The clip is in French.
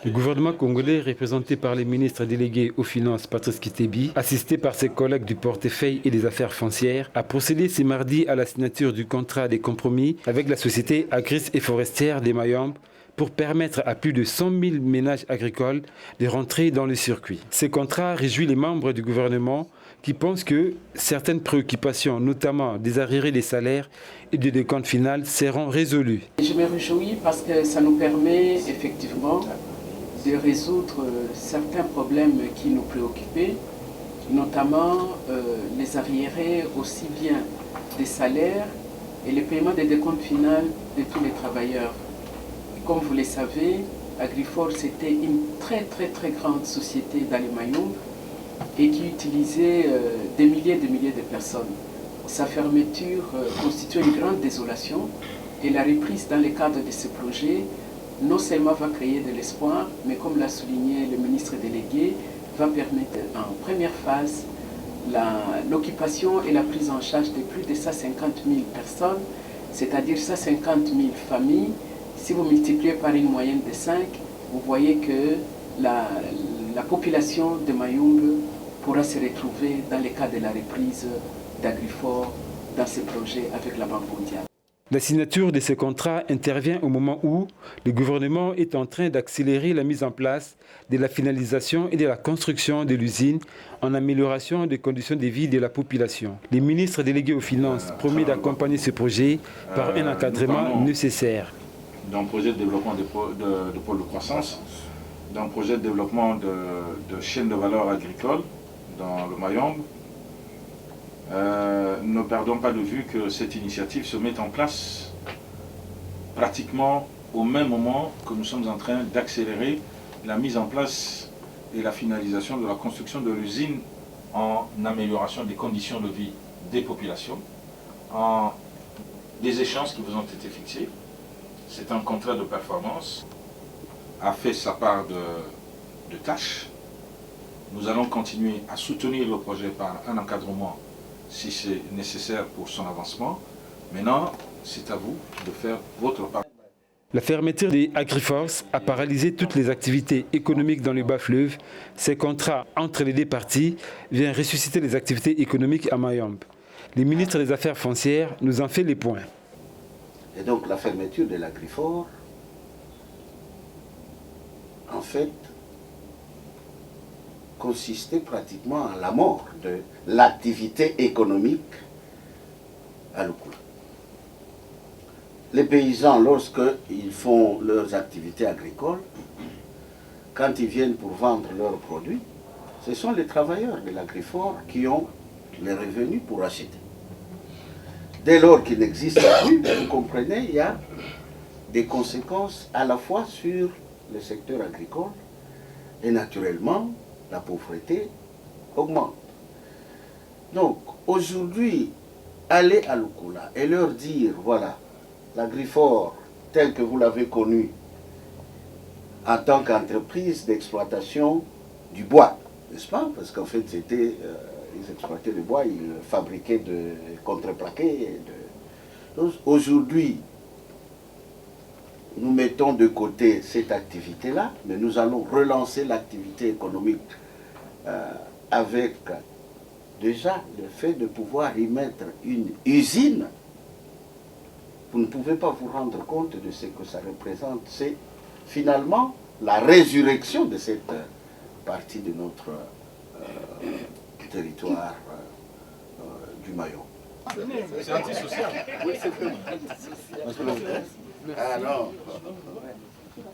Le gouvernement congolais, représenté par les ministres délégués aux Finances Patrice Kitebi, assisté par ses collègues du portefeuille et des affaires foncières, a procédé ce mardi à la signature du contrat des compromis avec la société Agris et forestière des Mayombe pour permettre à plus de 100 000 ménages agricoles de rentrer dans le circuit. Ce contrat réjouit les membres du gouvernement qui pensent que certaines préoccupations, notamment des arriérés des salaires et du décompte final, seront résolues. Je me réjouis parce que ça nous permet effectivement de résoudre certains problèmes qui nous préoccupaient, notamment les arriérés aussi bien des salaires et le paiement des décomptes finaux de tous les travailleurs. Comme vous le savez, Agrifor, c'était une très grande société dans les Mayombe et qui utilisait des milliers de personnes. Sa fermeture constitue une grande désolation et la reprise dans le cadre de ce projet non seulement va créer de l'espoir, mais comme l'a souligné le ministre délégué, va permettre en première phase l'occupation et la prise en charge de plus de 150 000 personnes, c'est-à-dire 150 000 familles. Si vous multipliez par une moyenne de 5, vous voyez que la population de Mayombe pourra se retrouver dans le cadre de la reprise d'Agrifor dans ce projet avec la Banque mondiale. La signature de ce contrat intervient au moment où le gouvernement est en train d'accélérer la mise en place de la finalisation et de la construction de l'usine en amélioration des conditions de vie de la population. Les ministres délégués aux Finances promettent d'accompagner ce projet par un encadrement nécessaire. D'un projet de développement de pôle de croissance, d'un projet de développement de chaîne de valeur agricole dans le Mayombe. Ne perdons pas de vue que cette initiative se met en place pratiquement au même moment que nous sommes en train d'accélérer la mise en place et la finalisation de la construction de l'usine en amélioration des conditions de vie des populations, en des échéances qui vous ont été fixées. C'est un contrat de performance, a fait sa part de tâches. Nous allons continuer à soutenir le projet par un encadrement si c'est nécessaire pour son avancement. Maintenant, c'est à vous de faire votre part. La fermeture des Agriforce a paralysé toutes les activités économiques dans le bas-fleuve. Ces contrats entre les deux parties viennent ressusciter les activités économiques à Mayombe. Le ministre des Affaires foncières nous en fait les points. Et donc la fermeture de l'Agrifor, en fait, consistait pratiquement à la mort de l'activité économique à Lukula. Les paysans, lorsqu'ils font leurs activités agricoles, quand ils viennent pour vendre leurs produits, ce sont les travailleurs de l'Agrifor qui ont les revenus pour acheter. Dès lors qu'il n'existe plus, vous comprenez, il y a des conséquences à la fois sur le secteur agricole et naturellement, la pauvreté augmente. Donc, aujourd'hui, aller à Lukula et leur dire, voilà, l'Agrifor, tel que vous l'avez connu, en tant qu'entreprise d'exploitation du bois, n'est-ce pas? Parce qu'en fait, c'était... ils exploitaient le bois, ils fabriquaient de contreplaqué. Aujourd'hui, nous mettons de côté cette activité-là, mais nous allons relancer l'activité économique avec déjà le fait de pouvoir y mettre une usine. Vous ne pouvez pas vous rendre compte de ce que ça représente. C'est finalement la résurrection de cette partie de notre territoire du Mayombe. C'est antisocial. Oui, c'est vraiment antisocial. Ah non.